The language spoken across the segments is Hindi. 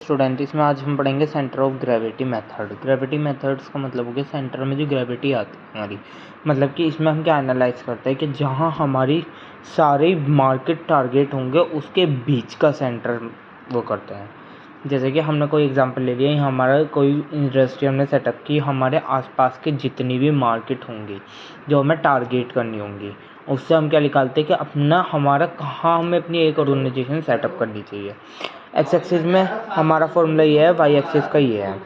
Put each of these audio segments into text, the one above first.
स्टूडेंट, इसमें आज हम पढ़ेंगे centre of gravity method. Gravity methods का मतलब हो गया सेंटर में जो ग्रेविटी आती है हमारी, मतलब कि इसमें हम क्या एनालाइज करते हैं कि जहाँ हमारी सारे मार्केट टारगेट होंगे उसके बीच का सेंटर वो करते हैं। जैसे कि हमने कोई एग्जांपल ले लिया, हमारा कोई इंडस्ट्री हमने सेटअप की, हमारे आसपास के जितनी भी मार्केट होंगी जो हमें टारगेट करनी होंगी, उससे हम क्या निकालते हैं कि अपना हमारा कहाँ हमें अपनी एक ऑर्गेनाइजेशन सेटअप करनी चाहिए। एक्स एक्सिस में हमारा फॉर्मूला ये है, वाई एक्सिस का ये है।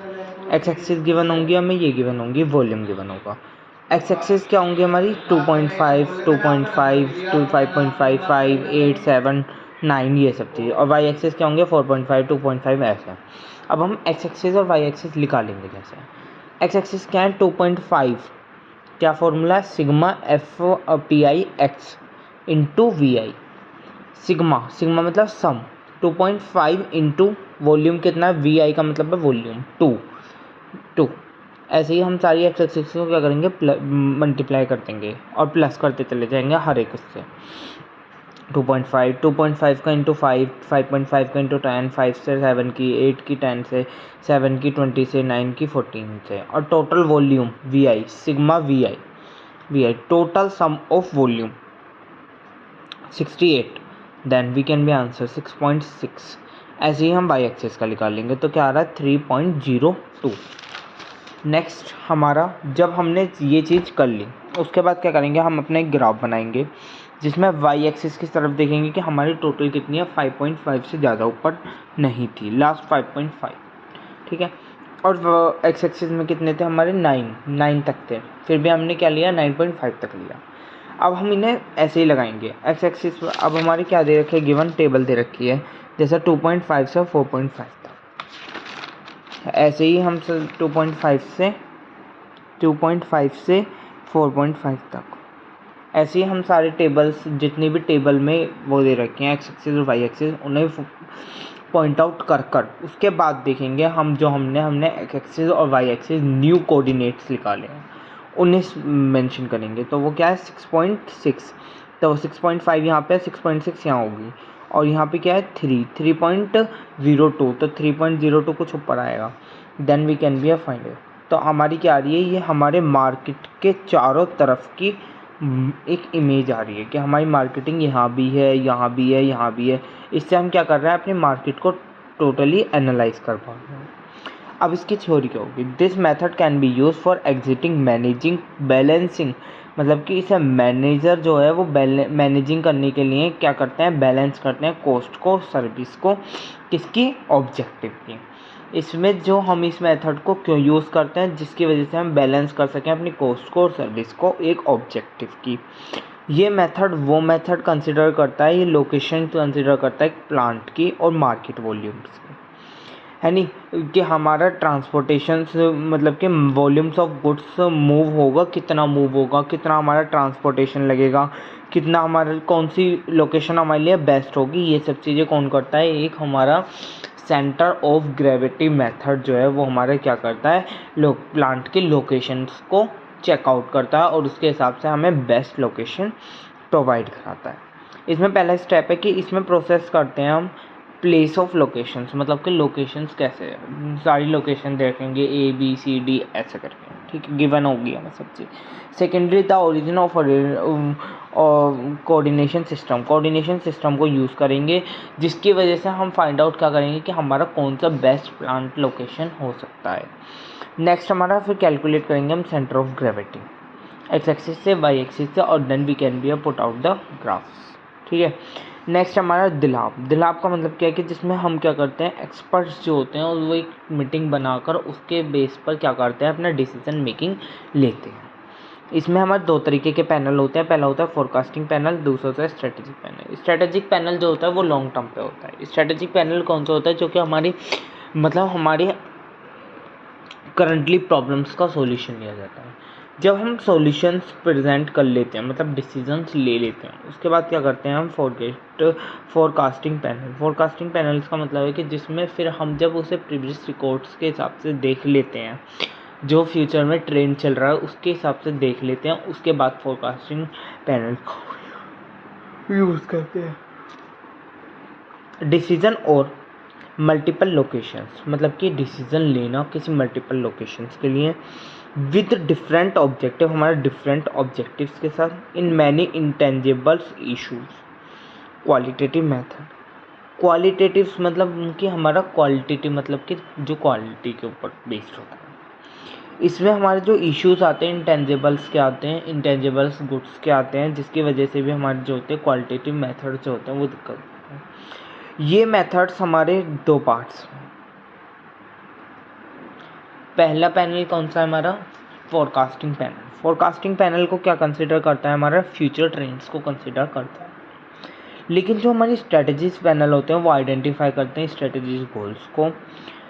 एक्स एक्सिस गिवन होंगी हमें, ये गिवन होंगी, वॉल्यूम गिवन होगा। एक्स एक्सिस क्या होंगी हमारी 2.5, 2.5, 5.55, 8, 7, 9 ये सब चीज़ें, और वाई एक्सिस क्या होंगे 4.5, 2.5 ऐसे। अब हम एक्स एक्सिस और वाई एक्सिस निकालेंगे। जैसे एक्स एक्सिस क्या है 2.5, क्या फॉर्मूला है sigma F P I X into V I. Sigma मतलब सम, 2.5 इंटू वॉल्यूम कितना है, वी आई का मतलब है वॉल्यूम 2। ऐसे ही हम सारी एक्स एक्सिस को क्या करेंगे, मल्टीप्लाई कर देंगे और प्लस करते चले जाएंगे हर एक उससे। 2.5 का इंटू 5, 5.5 का इंटू 10, 5 से 7 की, 8 की 10 से, 7 की 20 से, 9 की 14 से, और total volume V I, sigma V I total sum of volume 68, then we can be answer 6.6। ऐसे ही हम वाई एक्सिस का निकाल लेंगे तो क्या आ रहा है 3.02। नेक्स्ट हमारा, जब हमने ये चीज़ कर ली उसके बाद क्या करेंगे, हम अपना एक ग्राफ बनाएंगे जिसमें वाई एक्सिस की तरफ देखेंगे कि हमारी टोटल कितनी है, 5.5 से ज़्यादा ऊपर नहीं थी, लास्ट 5.5, ठीक है। और एक्स एक्सिस में कितने थे हमारे, 9 तक थे, फिर भी हमने क्या लिया 9.5 तक लिया। अब हम इन्हें ऐसे ही लगाएंगे। एक्स एक्सिस अब हमारी क्या दे रखी है, गिवन टेबल दे रखी है, जैसे 2.5 से 4.5 तक। ऐसे ही हम 2.5 से 4.5 तक, ऐसे ही हम सारे टेबल्स जितनी भी टेबल में वो दे रखे हैं एक्स एक्सिस और वाई एक्सिस, उन्हें पॉइंट आउट कर उसके बाद देखेंगे हम जो हमने एक्स एक्सिस और वाई एक्सिस न्यू कोऑर्डिनेट्स निकाले हैं उन्हें मेंशन करेंगे। तो वो क्या है 6.6, तो 6.5 यहाँ पे, 6.6 यहाँ होगी, और यहाँ पे क्या है 3.02, तो 3.02 कुछ ऊपर आएगा, then we can be find it. तो हमारी क्या आ रही है, ये हमारे मार्केट के चारों तरफ की एक इमेज आ रही है कि हमारी मार्केटिंग यहाँ भी है, यहाँ भी है, यहाँ भी है। इससे हम क्या कर रहे हैं, अपनी मार्केट को टोटली एनालाइज कर पा रहे हैं। अब इसकी थ्योरी क्या होगी, this method can be use for exiting, managing, balancing, मतलब कि इसे मैनेजर जो है वो मैनेजिंग करने के लिए क्या करते हैं, बैलेंस करते हैं कॉस्ट को, सर्विस को, किसकी, ऑब्जेक्टिव की। इसमें जो हम इस मेथड को क्यों यूज़ करते हैं, जिसकी वजह से हम बैलेंस कर सकें अपनी कॉस्ट को और सर्विस को एक ऑब्जेक्टिव की। ये मेथड वो मेथड कंसिडर करता है, ये लोकेशन कंसिडर करता है प्लांट की और मार्केट वॉल्यूम्स की, है नहीं कि हमारा ट्रांसपोर्टेशन मतलब कि वॉल्यूम्स ऑफ गुड्स मूव होगा, कितना मूव होगा, कितना हमारा ट्रांसपोर्टेशन लगेगा, कितना हमारा कौन सी लोकेशन हमारे लिए बेस्ट होगी, ये सब चीज़ें कौन करता है, एक हमारा सेंटर ऑफ ग्रेविटी मेथड जो है वो हमारे क्या करता है, प्लांट की लोकेशंस को चेकआउट करता है और उसके हिसाब से हमें बेस्ट लोकेशन प्रोवाइड कराता है। इसमें पहला स्टेप है कि इसमें प्रोसेस करते हैं हम प्लेस ऑफ लोकेशंस, मतलब कि लोकेशंस कैसे है, सारी लोकेशन देखेंगे A B C D ऐसे करके, ठीक है, गिवन होगी हमें सब चीज़। Secondly the origin of coordination system को यूज़ करेंगे, जिसकी वजह से हम फाइंड आउट क्या करेंगे कि हमारा कौन सा बेस्ट प्लांट लोकेशन हो सकता है। नेक्स्ट हमारा फिर कैलकुलेट करेंगे हम centre of gravity X axis से, वाई एक्सिस से, और then we can be put out the graphs, ठीक है। नेक्स्ट हमारा दिलाब का मतलब क्या है कि जिसमें हम क्या करते हैं, एक्सपर्ट्स जो होते हैं वो एक मीटिंग बनाकर उसके बेस पर क्या करते हैं, अपना डिसीजन मेकिंग लेते हैं। इसमें हमारे दो तरीके के पैनल होते हैं, पहला होता है फोरकास्टिंग पैनल, दूसरा होता है स्ट्रेटेजिक पैनल। स्ट्रेटेजिक पैनल जो होता है वो लॉन्ग टर्म पे होता है। स्ट्रेटेजिक पैनल कौन सा होता है, जो कि हमारी मतलब हमारी करंटली प्रॉब्लम्स का सॉल्यूशन लिया जाता है। जब हम सॉल्यूशंस प्रेजेंट कर लेते हैं, मतलब डिसीजंस ले लेते हैं, उसके बाद क्या करते हैं हम फोरकास्टिंग पैनल्स का मतलब है कि जिसमें फिर हम जब उसे प्रीवियस रिकॉर्ड्स के हिसाब से देख लेते हैं, जो फ्यूचर में ट्रेंड चल रहा है उसके हिसाब से देख लेते हैं, उसके बाद फोरकास्टिंग पैनल को यूज़ करते हैं। डिसीजन और मल्टीपल लोकेशंस, मतलब कि डिसीजन लेना किसी मल्टीपल लोकेशंस के लिए विद डिफरेंट ऑब्जेक्टिव, हमारे डिफरेंट ऑब्जेक्टिव्स के साथ, in many intangibles issues. Qualitative method, qualitative मतलब कि हमारा क्वालिटेटिव मतलब कि जो क्वालिटी के ऊपर बेस्ड होता है। इसमें हमारे जो इश्यूज आते हैं इंटेंजिबल्स के आते हैं, इंटेंजिबल्स गुड्स के आते हैं, जिसकी वजह से भी हमारे जो होते हैं क्वालिटेटिव मेथड जो होते हैं वो दिक्कत होते हैं। ये मेथड्स हमारे दो पार्ट्स हैं। पहला पैनल कौन सा है हमारा? Forecasting panel. फोरकास्टिंग पैनल को क्या कंसिडर करता है? हमारा फ्यूचर ट्रेंड्स को कंसिडर करता है। लेकिन जो हमारी स्ट्रेटजीज पैनल होते हैं वो आइडेंटिफाई करते हैं स्ट्रेटजीज गोल्स को,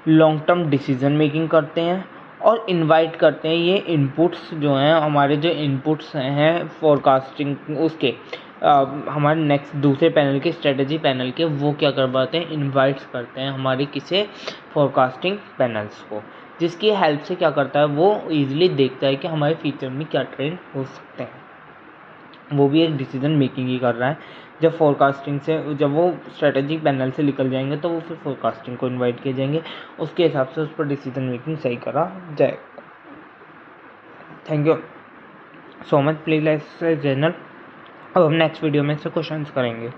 लॉन्ग टर्म डिसीजन मेकिंग करते हैं और इनवाइट करते हैं ये इनपुट्स जो हैं, हमारे जो इनपुट्स हैं फोरकास्टिंग उसके हमारे नेक्स्ट दूसरे पैनल के स्ट्रेटजी पैनल के, वो क्या करवाते हैं? इनवाइट्स करते हैं हमारे किसे? फोरकास्टिंग पैनल्स को, जिसकी हेल्प से क्या करता है वो ईजिली देखता है कि हमारे फ्यूचर में क्या ट्रेंड हो सकते हैं। वो भी एक डिसीजन मेकिंग ही कर रहा है। जब फोरकास्टिंग से, जब वो स्ट्रेटजी पैनल से निकल जाएंगे तो वो फिर फोरकास्टिंग को इनवाइट किए जाएंगे, उसके हिसाब से उस पर डिसीजन मेकिंग सही करा जाएगा। Thank you so much, please like journal. अब हम नेक्स्ट वीडियो में से क्वेश्चंस करेंगे।